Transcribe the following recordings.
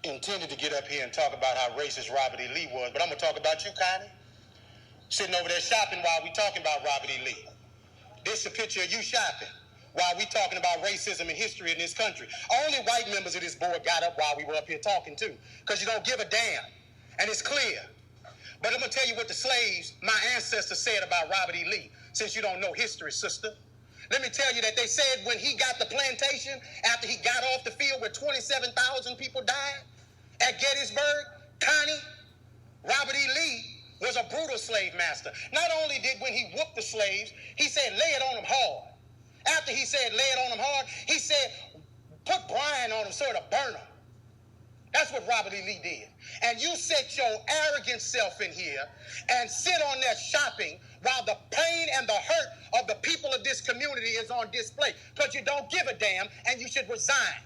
intended to get up here and talk about how racist Robert E. Lee was, but I'm going to talk about you, Connie. Sitting over there shopping while we talking about Robert E. Lee. This is a picture of you shopping while we talking about racism and history in this country. Only white members of this board got up while we were up here talking too, because you don't give a damn, and it's clear. But I'm going to tell you what the slaves, my ancestors, said about Robert E. Lee, since you don't know history, sister. Let me tell you that they said when he got the plantation, after he got off the field where 27,000 people died at Gettysburg, Connie, Robert E. Lee was a brutal slave master. Not only did when he whooped the slaves, he said lay it on them hard. After he said lay it on them hard, he said put brine on them so it'll burn them. That's what Robert E. Lee did. And you set your arrogant self in here and sit on there shopping while the pain and the hurt of the people of this community is on display, because you don't give a damn and you should resign.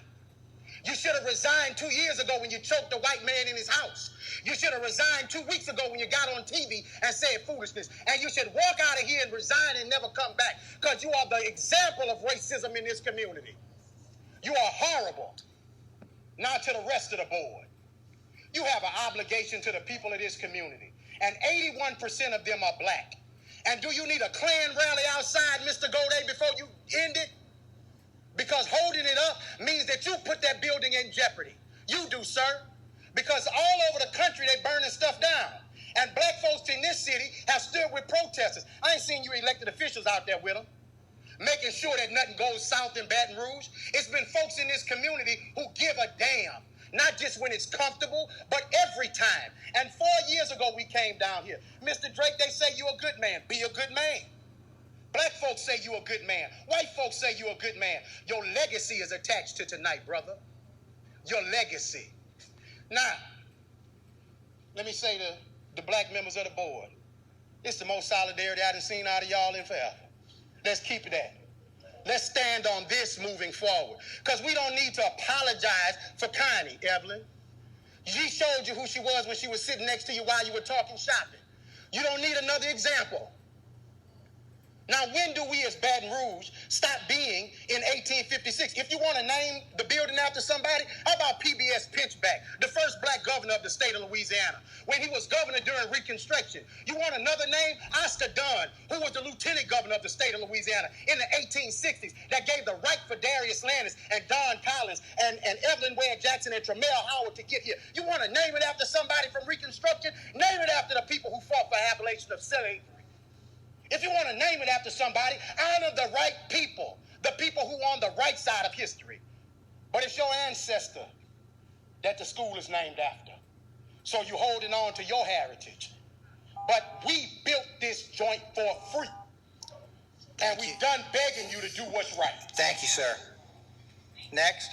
You should have resigned 2 years ago when you choked a white man in his house. You should have resigned 2 weeks ago when you got on TV and said foolishness. And you should walk out of here and resign and never come back, because you are the example of racism in this community. You are horrible. Now to the rest of the board. You have an obligation to the people of this community, and 81% of them are black. And do you need a Klan rally outside, Mr. Godet, before you end it? Because holding it up means that you put that building in jeopardy. You do, sir. Because all over the country, they're burning stuff down. And black folks in this city have stood with protesters. I ain't seen you elected officials out there with them, making sure that nothing goes south in Baton Rouge. It's been folks in this community who give a damn, not just when it's comfortable, but every time. And 4 years ago, we came down here. Mr. Drake, they say you're a good man. Be a good man. Black folks say you're a good man. White folks say you're a good man. Your legacy is attached to tonight, brother. Your legacy. Now, let me say to the black members of the board, it's the most solidarity I've seen out of y'all in forever. Let's keep it at. Let's stand on this moving forward, because we don't need to apologize for Connie, Evelyn. She showed you who she was when she was sitting next to you while you were talking shopping. You don't need another example. Now, when do we as Baton Rouge stop being in 1856? If you want to name the building after somebody, how about PBS Pinchback, the first black governor of the state of Louisiana, when he was governor during Reconstruction? You want another name? Oscar Dunn, who was the lieutenant governor of the state of Louisiana in the 1860s, that gave the right for Darius Landis and Don Collins and Evelyn Ware Jackson and Tramiel Howard to get here. You want to name it after somebody from Reconstruction? Name it after the people who fought for abolition of slavery. If you want to name it after somebody, honor the right people, the people who are on the right side of history. But it's your ancestor that the school is named after. So you're holding on to your heritage. But we built this joint for free. And we're done begging you to do what's right. Thank you, sir. Next.